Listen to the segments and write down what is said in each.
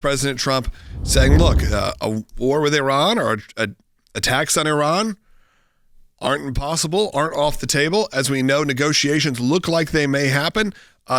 President Trump saying, look, a war with Iran or attacks on Iran aren't impossible, aren't off the table. As we know, negotiations look like they may happen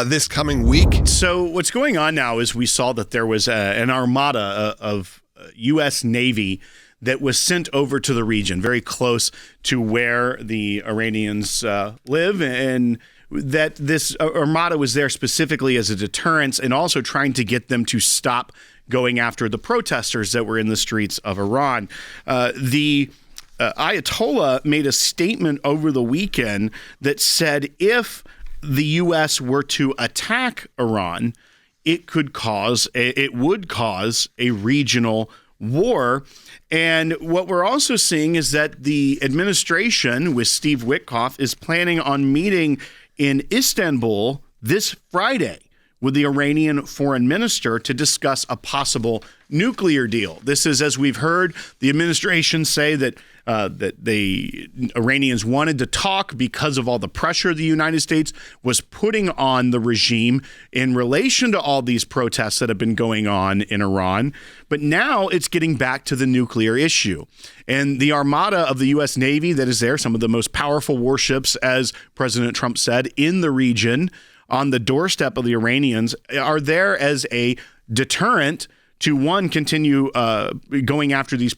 this coming week. So what's going on now is we saw that there was an armada of U.S. Navy that was sent over to the region, very close to where the Iranians live, and that this armada was there specifically as a deterrence and also trying to get them to stop going after the protesters that were in the streets of Iran. The Ayatollah made a statement over the weekend that said if the U.S. were to attack Iran, it would cause a regional war. And what we're also seeing is that the administration with Steve Witkoff is planning on meeting in Istanbul this Friday with the Iranian foreign minister to discuss a possible nuclear deal. This is, as we've heard, the administration say that the Iranians wanted to talk because of all the pressure the United States was putting on the regime in relation to all these protests that have been going on in Iran. But now it's getting back to the nuclear issue. And the armada of the U.S. Navy that is there, some of the most powerful warships, as President Trump said, in the region, on the doorstep of the Iranians, are there as a deterrent to, one, continue going after these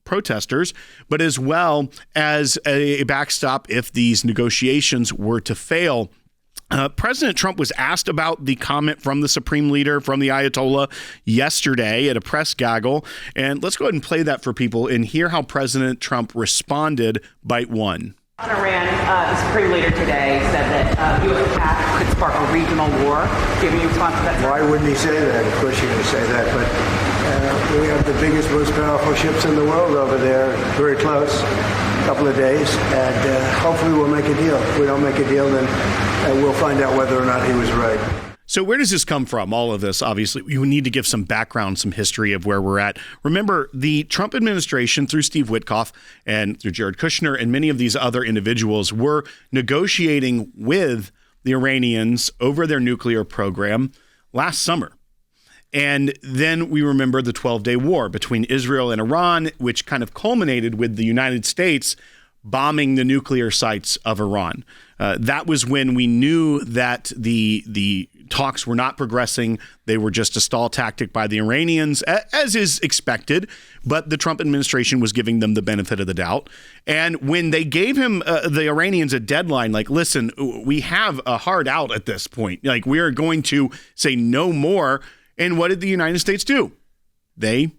protesters, but as well as a backstop if these negotiations were to fail. President Trump was asked about the comment from the Supreme Leader, from the Ayatollah, yesterday at a press gaggle. And let's go ahead and play that for people and hear how President Trump responded. Bite one. On Iran, the Supreme Leader today said that U.S. attack could spark a regional war. Do you have any response to that? Why wouldn't he say that? Of course you're going to say that. But we have the biggest, most powerful ships in the world over there, very close, a couple of days. And hopefully we'll make a deal. If we don't make a deal, then we'll find out whether or not he was right. So where does this come from? All of this, obviously, you need to give some background, some history of where we're at. Remember, the Trump administration, through Steve Witkoff and through Jared Kushner and many of these other individuals, were negotiating with the Iranians over their nuclear program last summer. And then we remember the 12-day war between Israel and Iran, which kind of culminated with the United States bombing the nuclear sites of Iran. That was when we knew that the talks were not progressing. They were just a stall tactic by the Iranians, as is expected, but the Trump administration was giving them the benefit of the doubt. And when they gave him, the Iranians, a deadline, like, listen, we have a hard out at this point. Like, we are going to say no more. And what did the United States do? They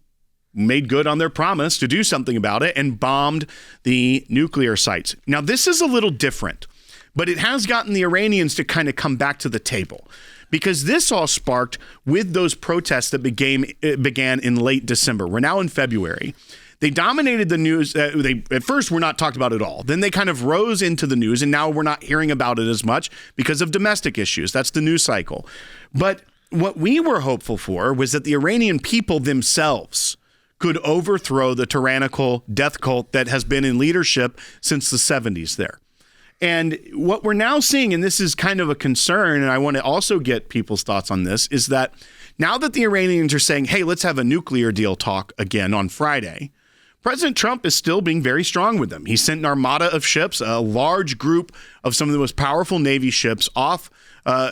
made good on their promise to do something about it and bombed the nuclear sites. Now, this is a little different, but it has gotten the Iranians to kind of come back to the table, because this all sparked with those protests that began in late December. We're now in February. They dominated the news. They at first were not talked about at all. Then they kind of rose into the news, and now we're not hearing about it as much because of domestic issues. That's the news cycle. But what we were hopeful for was that the Iranian people themselves could overthrow the tyrannical death cult that has been in leadership since the 70s there. And what we're now seeing, and this is kind of a concern, and I want to also get people's thoughts on this, is that now that the Iranians are saying, hey, let's have a nuclear deal talk again on Friday, President Trump is still being very strong with them. He sent an armada of ships, a large group of some of the most powerful Navy ships off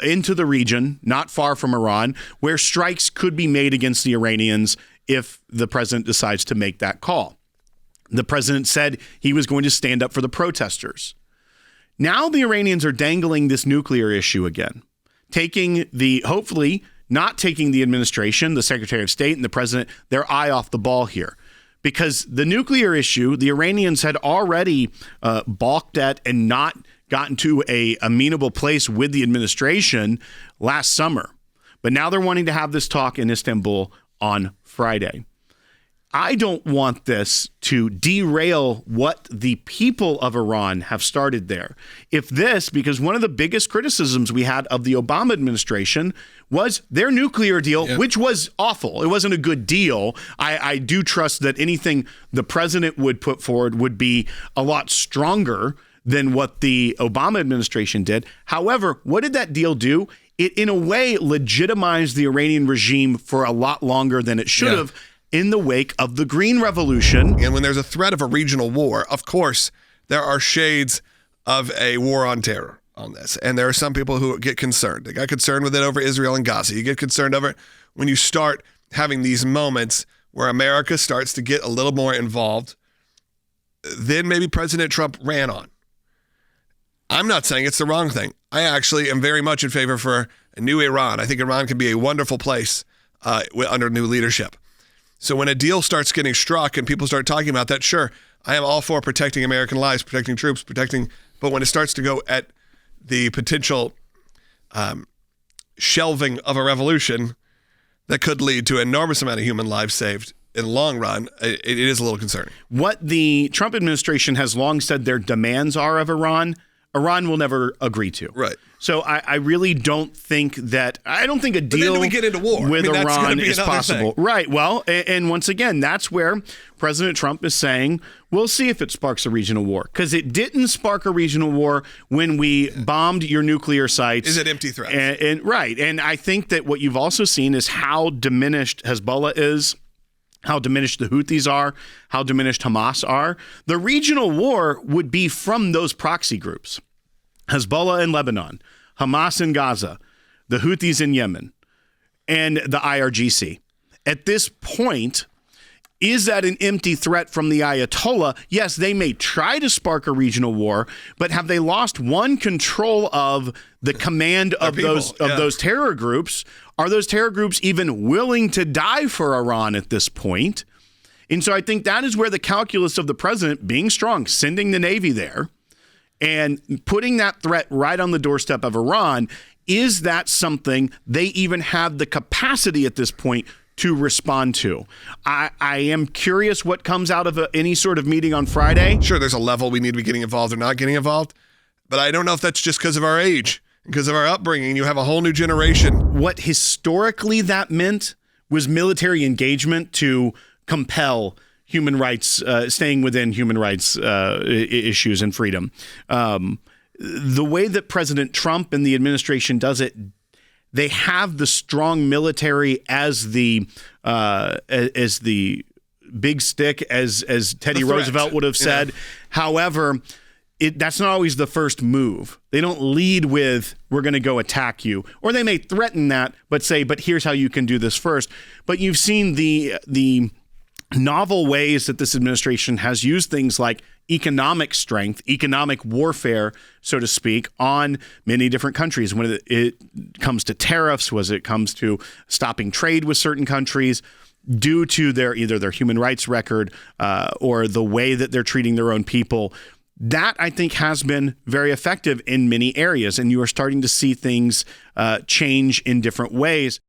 into the region, not far from Iran, where strikes could be made against the Iranians if the president decides to make that call. The president said he was going to stand up for the protesters. Now the Iranians are dangling this nuclear issue again, hopefully not taking the administration, the Secretary of State, and the president, their eye off the ball here. Because the nuclear issue, the Iranians had already balked at and not gotten to a amenable place with the administration last summer. But now they're wanting to have this talk in Istanbul on Friday. I don't want this to derail what the people of Iran have started there. Because one of the biggest criticisms we had of the Obama administration was their nuclear deal, which was awful. It wasn't a good deal. I do trust that anything the president would put forward would be a lot stronger than what the Obama administration did. However, what did that deal do? it in a way legitimized the Iranian regime for a lot longer than it should have in the wake of the Green Revolution. And when there's a threat of a regional war, of course, there are shades of a war on terror on this. And there are some people who get concerned. They got concerned with it over Israel and Gaza. You get concerned over it when you start having these moments where America starts to get a little more involved than maybe President Trump ran on. I'm not saying it's the wrong thing. I actually am very much in favor for a new Iran. I think Iran can be a wonderful place under new leadership. So when a deal starts getting struck and people start talking about that, sure, I am all for protecting American lives, protecting troops, but when it starts to go at the potential shelving of a revolution that could lead to an enormous amount of human lives saved in the long run, it is a little concerning. What the Trump administration has long said their demands are of Iran will never agree to. Right. So I really don't think a deal then do we get into war? with that's gonna Iran be is another possible. thing. Right. Well, and once again, that's where President Trump is saying, we'll see if it sparks a regional war. Because it didn't spark a regional war when we bombed your nuclear sites. Is it empty threats? And right. And I think that what you've also seen is how diminished Hezbollah is, how diminished the Houthis are, how diminished Hamas are. The regional war would be from those proxy groups. Hezbollah in Lebanon, Hamas in Gaza, the Houthis in Yemen, and the IRGC. At this point, is that an empty threat from the Ayatollah? Yes, they may try to spark a regional war, but have they lost control of the command of those terror groups? Are those terror groups even willing to die for Iran at this point? And so I think that is where the calculus of the president being strong, sending the Navy there, and putting that threat right on the doorstep of Iran, is that something they even have the capacity at this point to respond to? I am curious what comes out of any sort of meeting on Friday. Sure, there's a level we need to be getting involved or not getting involved, but I don't know if that's just because of our age, because of our upbringing. You have a whole new generation. What historically that meant was military engagement to compel human rights, staying within human rights issues and freedom. The way that President Trump and the administration does it, they have the strong military as the big stick, as Teddy Roosevelt would have said. Yeah. However, that's not always the first move. They don't lead with, we're going to go attack you. Or they may threaten that, but say, but here's how you can do this first. But you've seen the novel ways that this administration has used things like economic strength, economic warfare, so to speak, on many different countries. When it comes to tariffs, when it comes to stopping trade with certain countries, due to either their human rights record or the way that they're treating their own people. That, I think, has been very effective in many areas, and you are starting to see things change in different ways.